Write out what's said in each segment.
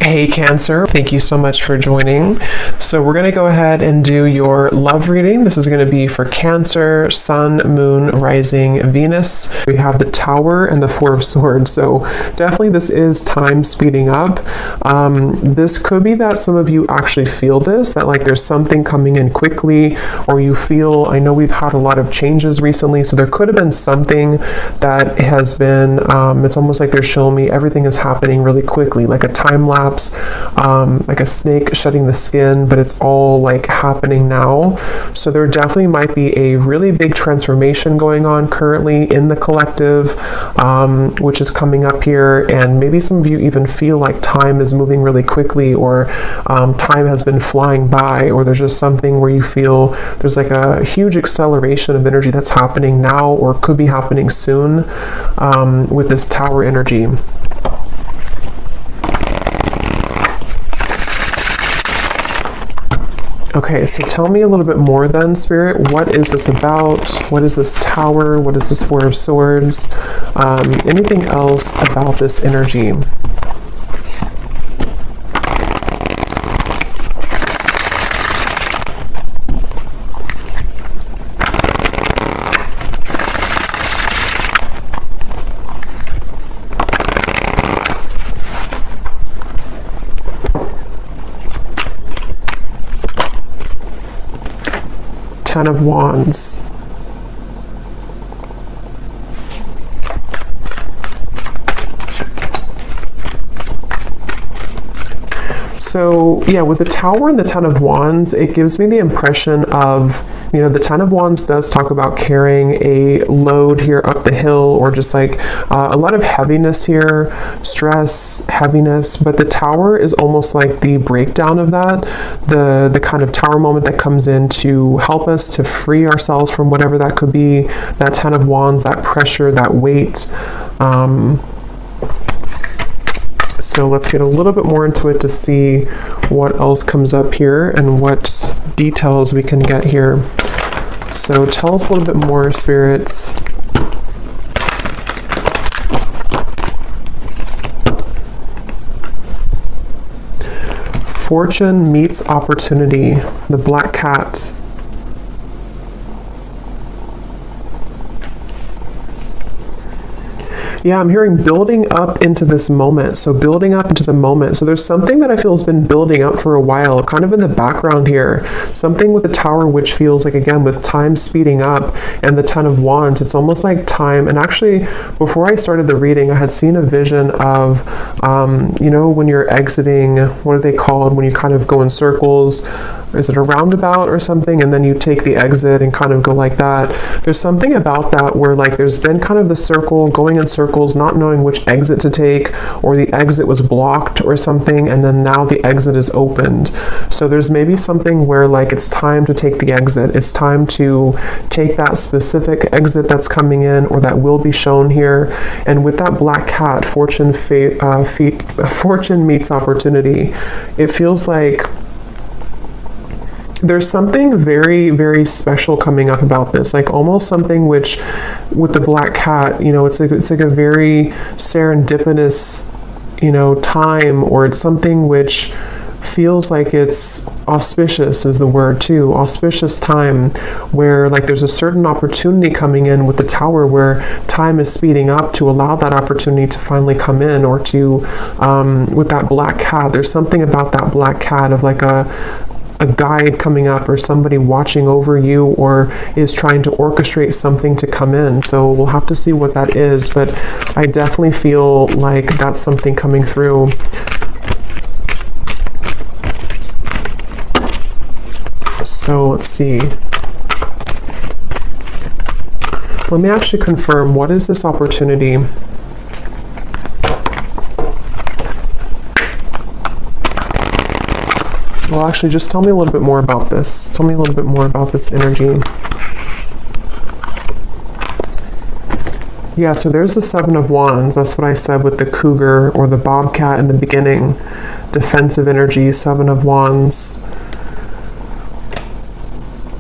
Hey Cancer, thank you so much for joining. So we're going to go ahead and do your love reading. This is going to be for Cancer, Sun, Moon, Rising, Venus. We have the Tower and the Four of Swords. So definitely this is time speeding up. This could be that some of you actually feel this, that like there's something coming in quickly, or you feel, I know we've had a lot of changes recently, so there could have been something that has been, it's almost like they're showing me everything is happening really quickly, like a time lapse. Like a snake shedding the skin, but it's all like happening now. So there definitely might be a really big transformation going on currently in the collective, which is coming up here. And maybe some of you even feel like time is moving really quickly, or time has been flying by, or there's just something where you feel there's like a huge acceleration of energy that's happening now or could be happening soon with this Tower energy. Okay, so tell me a little bit more then, Spirit. What is this about? What is this Tower? What is this Four of Swords? Anything else about this energy? Ten of Wands. So yeah, with the Tower and the Ten of Wands, it gives me the impression of, you know, the Ten of Wands does talk about carrying a load here up the hill, or just like a lot of heaviness here, stress, heaviness, but the Tower is almost like the breakdown of that, the kind of Tower moment that comes in to help us to free ourselves from whatever that could be, that Ten of Wands, that pressure, that weight. So let's get a little bit more into it to see what else comes up here and what details we can get here. So tell us a little bit more, spirits. Fortune meets opportunity, the Black Cat. Yeah, I'm hearing building up into this moment. So building up into the moment. So there's something that I feel has been building up for a while, kind of in the background here. Something with the Tower, which feels like, again, with time speeding up, and the Ten of Wands, it's almost like time. And actually, before I started the reading, I had seen a vision of, you know, when you're exiting, what are they called? When you kind of go in circles. Is it a roundabout or something? And then you take the exit and kind of go like that. There's something about that where like there's been kind of the circle, going in circles, not knowing which exit to take, or the exit was blocked or something, and then now the exit is opened. So there's maybe something where like it's time to take the exit. It's time to take that specific exit that's coming in, or that will be shown here. And with that Black Cat, fortune meets opportunity. It feels like there's something very, very special coming up about this, like almost something which, with the Black Cat, you know, it's like a very serendipitous, you know, time, or it's something which feels like it's auspicious is the word too, auspicious time, where like there's a certain opportunity coming in with the Tower, where time is speeding up to allow that opportunity to finally come in, or to, with that Black Cat, there's something about that Black Cat of like a guide coming up, or somebody watching over you, or is trying to orchestrate something to come in. So we'll have to see what that is, but I definitely feel like that's something coming through. So let's see. Let me actually confirm, what is this opportunity? Well, actually, just tell me a little bit more about this. Tell me a little bit more about this energy. Yeah, so there's the Seven of Wands. That's what I said with the cougar or the bobcat in the beginning. Defensive energy, Seven of Wands.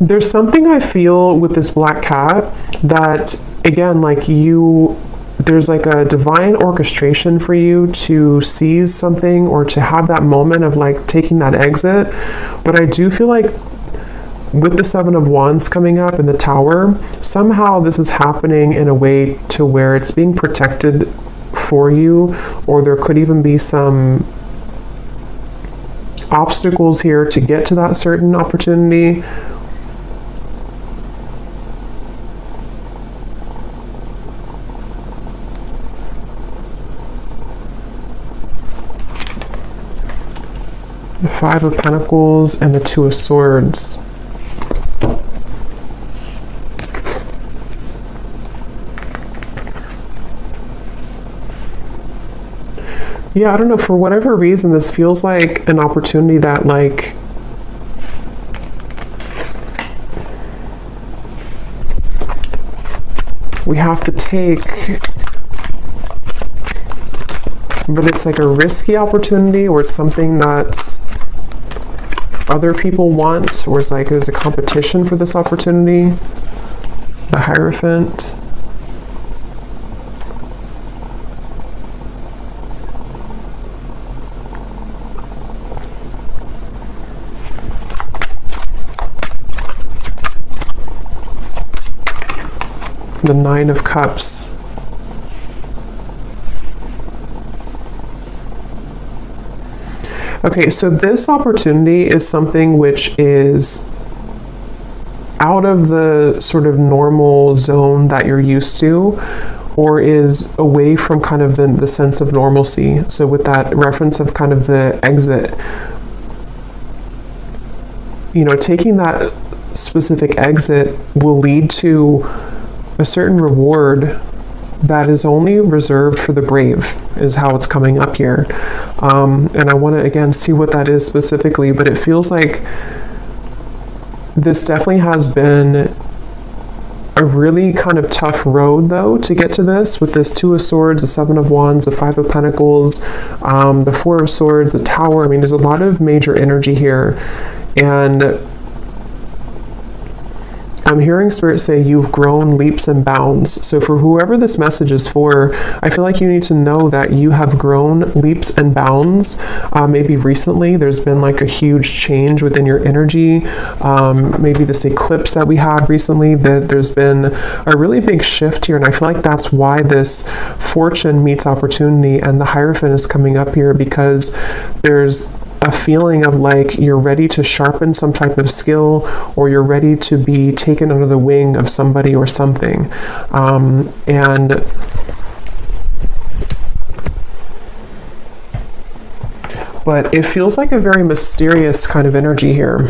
There's something I feel with this Black Cat that, again, like you there's like a divine orchestration for you to seize something or to have that moment of like taking that exit. But I do feel like with the Seven of Wands coming up in the Tower, somehow this is happening in a way to where it's being protected for you, or there could even be some obstacles here to get to that certain opportunity. The Five of Pentacles and the Two of Swords. Yeah, I don't know, for whatever reason, this feels like an opportunity that like we have to take, but it's like a risky opportunity, or it's something that other people want, or it's like there's a competition for this opportunity. The Hierophant. The Nine of Cups. Okay, so this opportunity is something which is out of the sort of normal zone that you're used to, or is away from kind of the sense of normalcy. So with that reference of kind of the exit, you know, taking that specific exit will lead to a certain reward that is only reserved for the brave, is how it's coming up here. And I want to again see what that is specifically, but it feels like this definitely has been a really kind of tough road though to get to this, with this Two of Swords, the Seven of Wands, the Five of Pentacles, the Four of Swords, the Tower. I mean, there's a lot of major energy here, and I'm hearing Spirit say you've grown leaps and bounds. So for whoever this message is for, I feel like you need to know that you have grown leaps and bounds. Maybe recently there's been like a huge change within your energy. Maybe this eclipse that we had recently, that there's been a really big shift here. And I feel like that's why this fortune meets opportunity and the Hierophant is coming up here, because there's a feeling of like you're ready to sharpen some type of skill, or you're ready to be taken under the wing of somebody or something. But it feels like a very mysterious kind of energy here.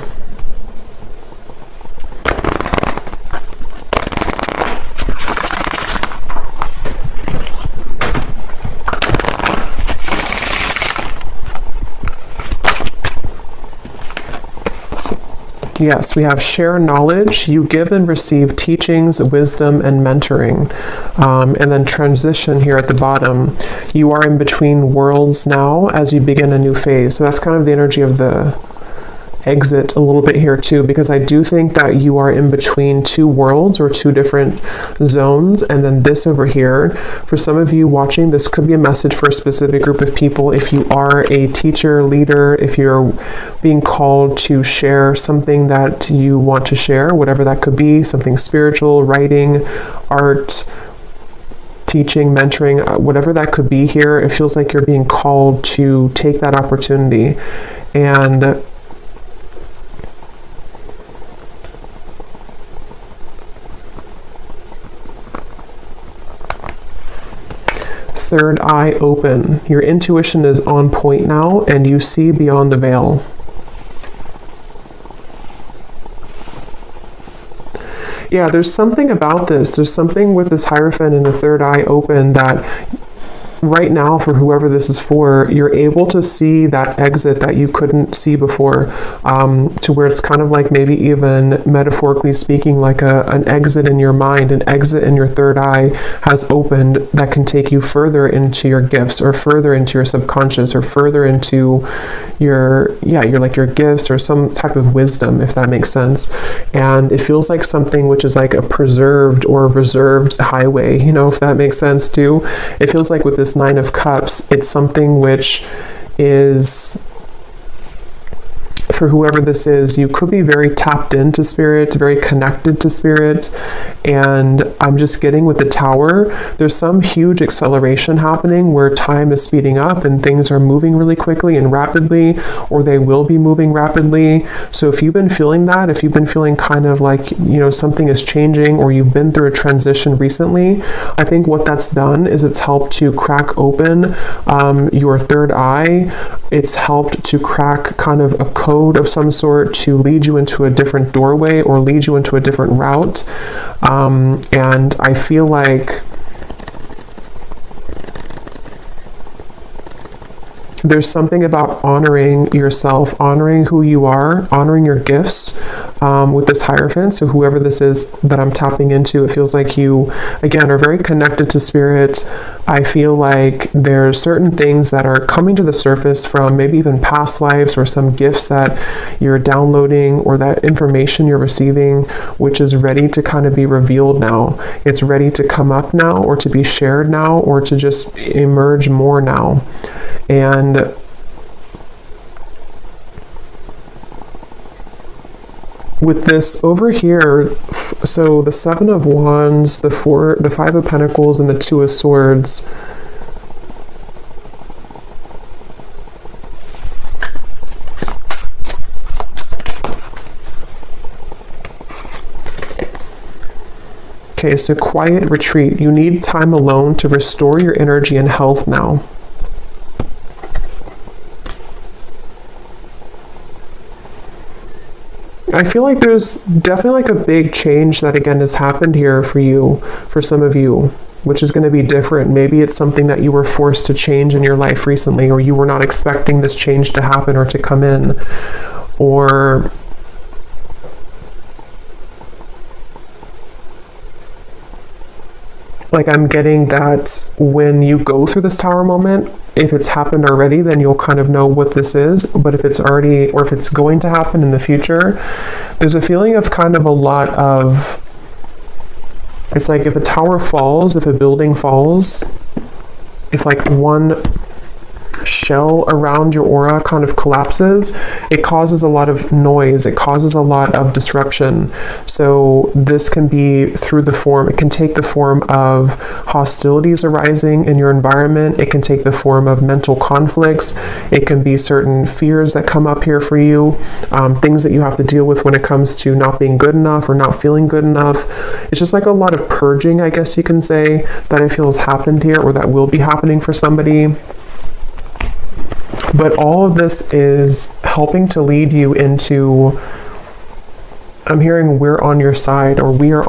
Yes, we have share knowledge. You give and receive teachings, wisdom, and mentoring. And then transition here at the bottom. You are in between worlds now as you begin a new phase. So that's kind of the energy of the exit a little bit here too, because I do think that you are in between two worlds or two different zones. And then this over here, for some of you watching, this could be a message for a specific group of people. If you are a teacher, leader, if you're being called to share something that you want to share, whatever that could be, something spiritual, writing, art, teaching, mentoring, whatever that could be here, it feels like you're being called to take that opportunity. And third eye open. Your intuition is on point now, and you see beyond the veil. Yeah, there's something about this. There's something with this Hierophant and the third eye open that right now, for whoever this is for, you're able to see that exit that you couldn't see before, to where it's kind of like, maybe even metaphorically speaking, like an exit in your mind, an exit in your third eye has opened that can take you further into your gifts, or further into your subconscious, or further into your gifts, or some type of wisdom, if that makes sense. And it feels like something which is like a preserved or reserved highway, if that makes sense too. It feels like with this Nine of Cups, it's something which is, for whoever this is, you could be very tapped into spirit, very connected to spirit. And I'm just getting with the Tower, there's some huge acceleration happening where time is speeding up and things are moving really quickly and rapidly, or they will be moving rapidly. So if you've been feeling that, if you've been feeling kind of like, something is changing, or you've been through a transition recently, I think what that's done is it's helped to crack open your third eye. It's helped to crack kind of a code of some sort to lead you into a different doorway, or lead you into a different route. And I feel like there's something about honoring yourself, honoring who you are, honoring your gifts, with this Hierophant. So whoever this is that I'm tapping into, it feels like you, again, are very connected to spirit. I feel like there's certain things that are coming to the surface from maybe even past lives, or some gifts that you're downloading, or that information you're receiving, which is ready to kind of be revealed now. It's ready to come up now, or to be shared now, or to just emerge more now. And with this over here, so the Seven of Wands, the Five of Pentacles, and the Two of Swords, okay, so quiet retreat. You need time alone to restore your energy and health now. I feel like there's definitely like a big change that again has happened here for you, for some of you, which is going to be different. Maybe it's something that you were forced to change in your life recently, or you were not expecting this change to happen or to come in, or like I'm getting that when you go through this Tower moment, if it's happened already, then you'll kind of know what this is. But if it's already, or if it's going to happen in the future, there's a feeling of kind of a lot of, it's like if a tower falls, if a building falls, if like one shell around your aura kind of collapses, it causes a lot of noise, it causes a lot of disruption. So this can be through the form, it can take the form of hostilities arising in your environment, it can take the form of mental conflicts, it can be certain fears that come up here for you, things that you have to deal with when it comes to not being good enough or not feeling good enough. It's just like a lot of purging, I guess you can say, that I feel has happened here, or that will be happening for somebody. But all of this is helping to lead you into, I'm hearing we're on your side, or we are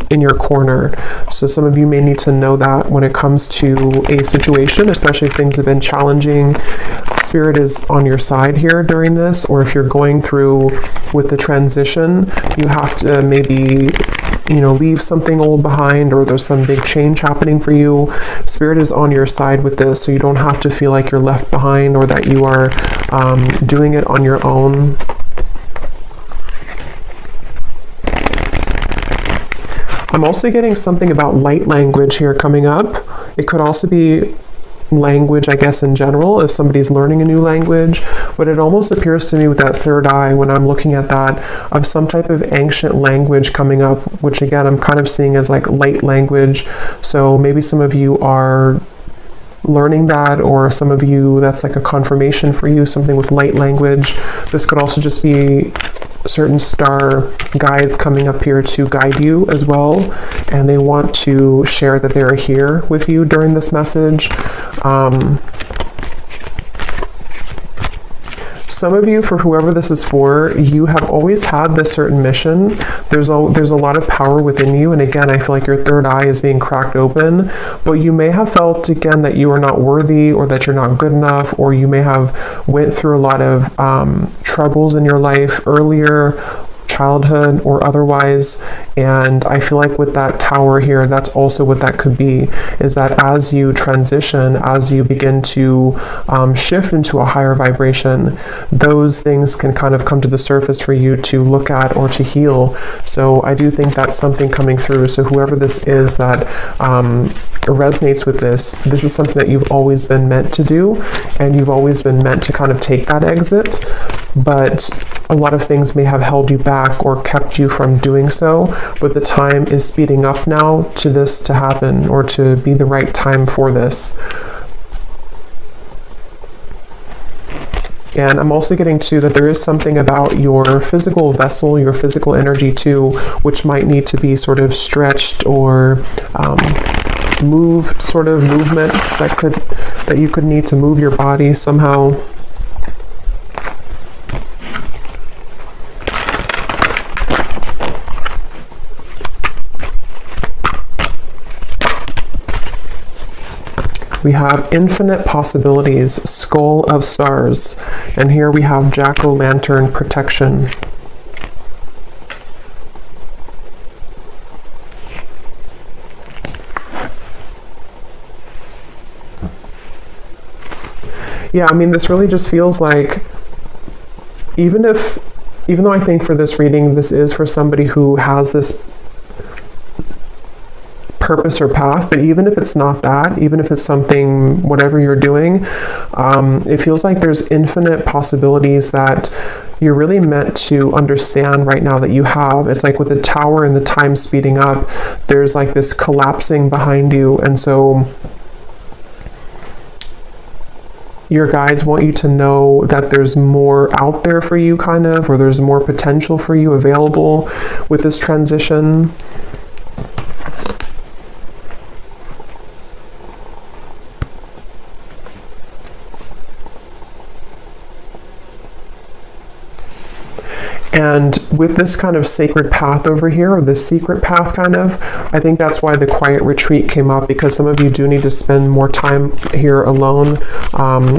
in your corner. So some of you may need to know that when it comes to a situation, especially if things have been challenging, Spirit is on your side here during this. Or if you're going through with the transition, you have to maybe leave something old behind, or there's some big change happening for you. Spirit is on your side with this, so you don't have to feel like you're left behind, or that you are doing it on your own. I'm also getting something about light language here coming up. It could also be language, I guess, in general, if somebody's learning a new language, but it almost appears to me with that third eye, when I'm looking at that, of some type of ancient language coming up, which again, I'm kind of seeing as like light language. So maybe some of you are learning that, or some of you, that's like a confirmation for you, something with light language. This could also just be certain star guides coming up here to guide you as well, and they want to share that they are here with you during some of you, for whoever this is for, you have always had this certain mission. There's a lot of power within you, and again, I feel like your third eye is being cracked open, but you may have felt again that you are not worthy, or that you're not good enough, or you may have went through a lot of troubles in your life earlier, childhood or otherwise. And I feel like with that Tower here, that's also what that could be, is that as you transition, as you begin to shift into a higher vibration, those things can kind of come to the surface for you to look at or to heal. So I do think that's something coming through. So whoever this is that resonates with this is something that you've always been meant to do, and you've always been meant to kind of take that exit, but a lot of things may have held you back or kept you from doing so, but the time is speeding up now to this to happen, or to be the right time for this. And I'm also getting to that there is something about your physical vessel, your physical energy too, which might need to be sort of stretched or moved, sort of movements that you could need to move your body somehow. We have infinite possibilities, skull of stars, and here we have jack-o'-lantern protection. Yeah, I mean, this really just feels like, even though I think for this reading, this is for somebody who has this purpose or path, but even if it's not that, even if it's something, whatever you're doing, it feels like there's infinite possibilities that you're really meant to understand right now that you have. It's like with the Tower and the time speeding up, there's like this collapsing behind you, and so your guides want you to know that there's more out there for you, kind of, or there's more potential for you available with this transition. And with this kind of sacred path over here, or this secret path kind of, I think that's why the quiet retreat came up, because some of you do need to spend more time here alone,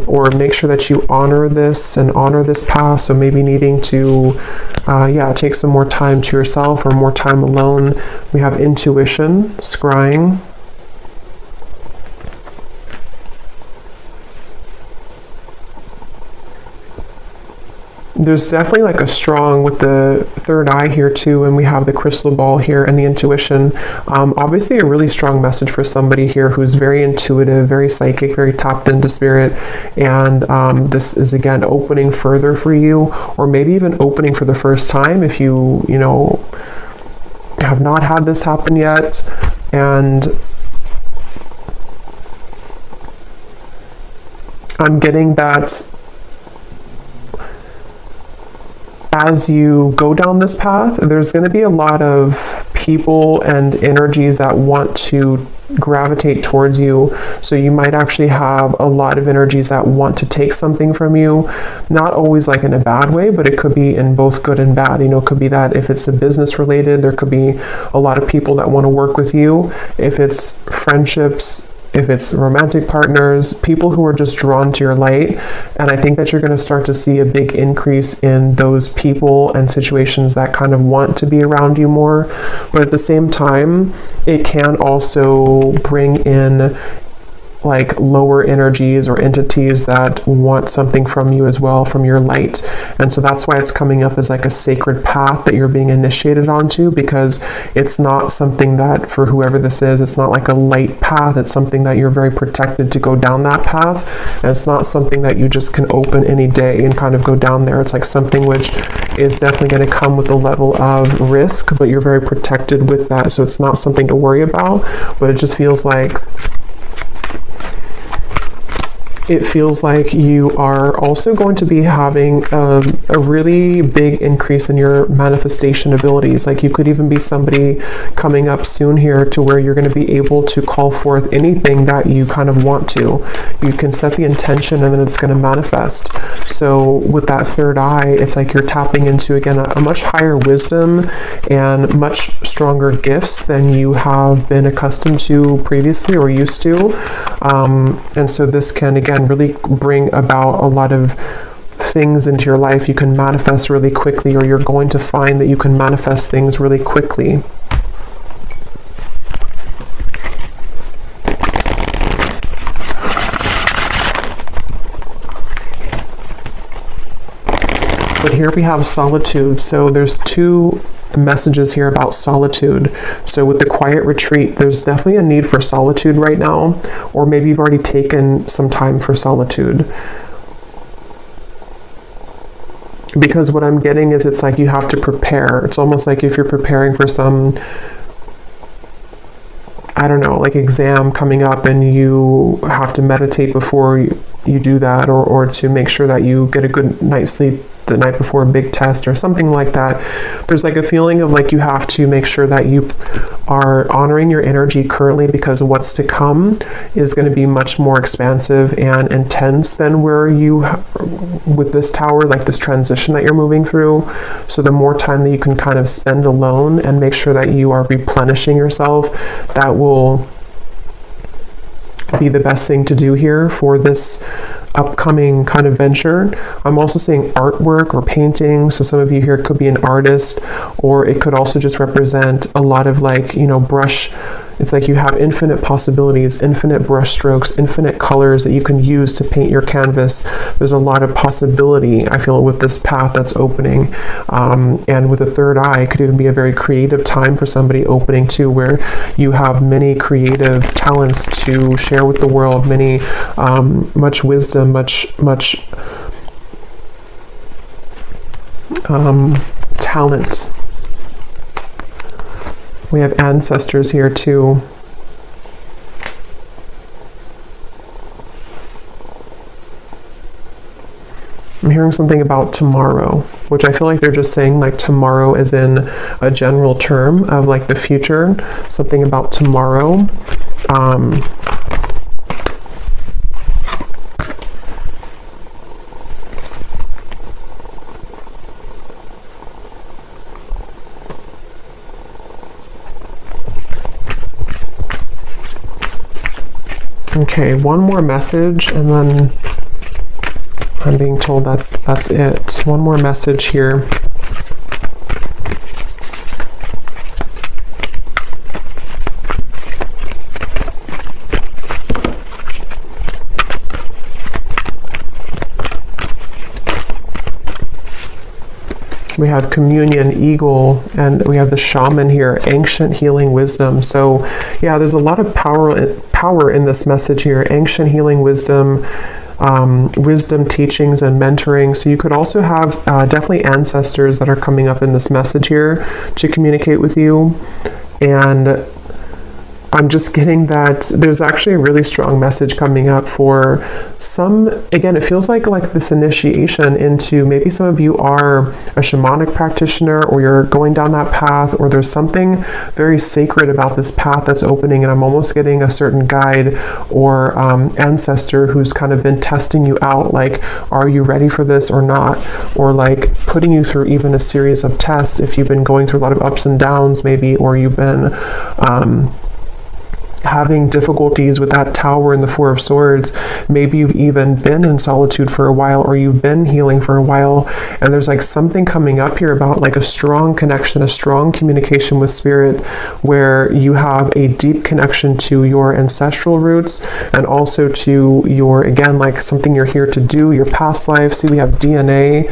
or make sure that you honor this and honor this path. So maybe needing to, take some more time to yourself or more time alone. We have intuition, scrying. There's definitely like a strong with the third eye here too, and we have the crystal ball here and the intuition. Obviously a really strong message for somebody here who's very intuitive, very psychic, very tapped into spirit, and this is again opening further for you, or maybe even opening for the first time if you have not had this happen yet. And I'm getting that as you go down this path, there's going to be a lot of people and energies that want to gravitate towards you. So you might actually have a lot of energies that want to take something from you, not always like in a bad way, but it could be in both good and bad. It could be that if it's a business related, there could be a lot of people that want to work with you. If it's friendships, if it's romantic partners, people who are just drawn to your light. And I think that you're going to start to see a big increase in those people and situations that kind of want to be around you more. But at the same time, it can also bring in like lower energies or entities that want something from you as well, from your light. And so that's why it's coming up as like a sacred path that you're being initiated onto, because it's not something that, for whoever this is, it's not like a light path. It's something that you're very protected to go down that path. And it's not something that you just can open any day and kind of go down there. It's like something which is definitely going to come with a level of risk, but you're very protected with that. So it's not something to worry about, but it just feels like it feels like you are also going to be having a really big increase in your manifestation abilities. Like you could even be somebody coming up soon here to where you're going to be able to call forth anything that you kind of want to. You can set the intention and then it's going to manifest. So with that third eye, it's like you're tapping into, again, a much higher wisdom and much stronger gifts than you have been accustomed to previously or used to. And so this can, again, really bring about a lot of things into your life. You can manifest really quickly, or you're going to find that you can manifest things really quickly. But here we have solitude. So there's two messages here about solitude. So with the quiet retreat, there's definitely a need for solitude right now, or maybe you've already taken some time for solitude. Because what I'm getting is it's like you have to prepare. It's almost like if you're preparing for some, I don't know, like exam coming up and you have to meditate before you do that, or to make sure that you get a good night's sleep the night before a big test or something like that. There's like a feeling of like you have to make sure that you are honoring your energy currently, because what's to come is going to be much more expansive and intense than where you, with this tower, like this transition that you're moving through. So the more time that you can kind of spend alone and make sure that you are replenishing yourself, that will be the best thing to do here for this upcoming kind of venture. I'm also seeing artwork or painting. So some of you here could be an artist, or it could also just represent a lot of like, you know, brush. It's like you have infinite possibilities, infinite brush strokes, infinite colors that you can use to paint your canvas. There's a lot of possibility, I feel, with this path that's opening. And with a third eye, it could even be a very creative time for somebody opening too, where you have many creative talents to share with the world, many, much wisdom, much talent. We have ancestors here too. I'm hearing something about tomorrow, which I feel like they're just saying like tomorrow as in a general term of like the future, something about tomorrow. Okay, one more message, and then I'm being told that's it. One more message here. We have communion, eagle, and we have the shaman here, ancient healing wisdom. So yeah, there's a lot of power in this message here, ancient healing wisdom, wisdom teachings and mentoring. So you could also have definitely ancestors that are coming up in this message here to communicate with you. And I'm just getting that there's actually a really strong message coming up for some. Again, it feels like this initiation into, maybe some of you are a shamanic practitioner, or you're going down that path, or there's something very sacred about this path that's opening, and I'm almost getting a certain guide or ancestor who's kind of been testing you out, like, are you ready for this or not? Or like putting you through even a series of tests if you've been going through a lot of ups and downs maybe, or you've been having difficulties with that tower and the Four of Swords. Maybe you've even been in solitude for a while, or you've been healing for a while, and there's like something coming up here about like a strong connection, a strong communication with spirit, where you have a deep connection to your ancestral roots, and also to your, again, like something you're here to do, your past life. See, we have DNA,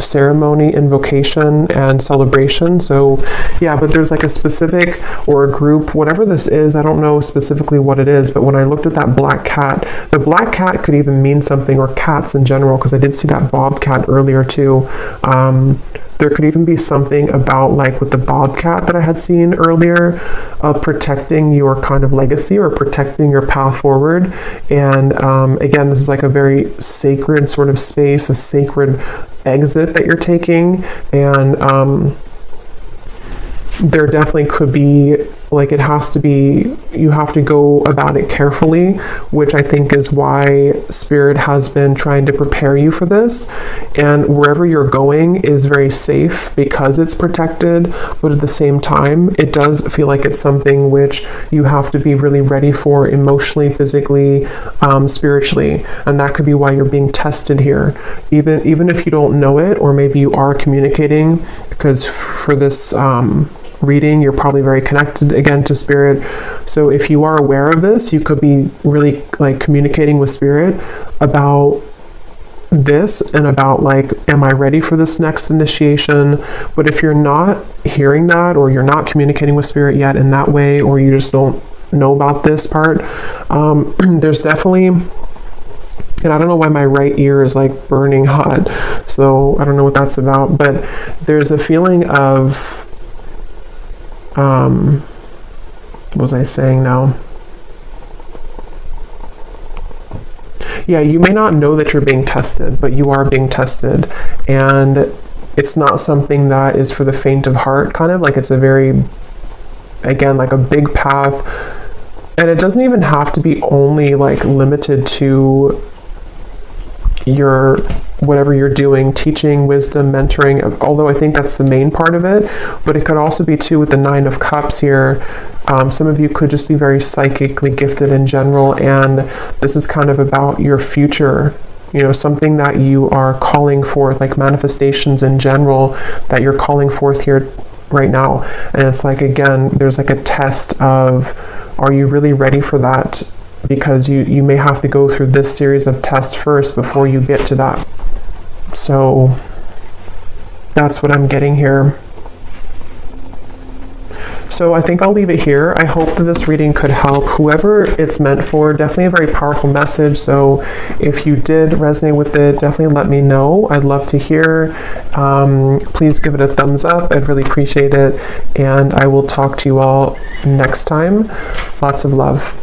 ceremony, invocation, and celebration. So yeah, but there's like a specific, or a group, whatever this is, I don't know specifically what it is, but when I looked at that black cat, the black cat could even mean something, or cats in general, because I did see that bobcat earlier too. There could even be something about, like with the bobcat that I had seen earlier, of protecting your kind of legacy or protecting your path forward. And again, this is like a very sacred sort of space, a sacred exit that you're taking. And there definitely could be, like, it has to be, you have to go about it carefully, which I think is why Spirit has been trying to prepare you for this. And wherever you're going is very safe because it's protected, but at the same time, it does feel like it's something which you have to be really ready for emotionally, physically, spiritually. And that could be why you're being tested here. Even if you don't know it, or maybe you are communicating, because for this reading, you're probably very connected again to Spirit. So if you are aware of this, you could be really like communicating with Spirit about this and about, like, am I ready for this next initiation? But if you're not hearing that, or you're not communicating with Spirit yet in that way, or you just don't know about this part, there's definitely, and I don't know why my right ear is like burning hot, so I don't know what that's about, but there's a feeling of what was I saying now? Yeah, you may not know that you're being tested, but you are being tested. And it's not something that is for the faint of heart, kind of like, it's a very, again, like a big path. And it doesn't even have to be only like limited to your whatever you're doing, teaching, wisdom, mentoring, although I think that's the main part of it. But it could also be too with the 9 of Cups here. Some of you could just be very psychically gifted in general, and this is kind of about your future, you know, something that you are calling forth, like manifestations in general that you're calling forth here right now. And it's like, again, there's like a test of, are you really ready for that? Because you may have to go through this series of tests first before you get to that. So that's what I'm getting here. So I think I'll leave it here. I hope that this reading could help whoever it's meant for. Definitely a very powerful message. So if you did resonate with it, definitely let me know. I'd love to hear. Please give it a thumbs up. I'd really appreciate it. And I will talk to you all next time. Lots of love.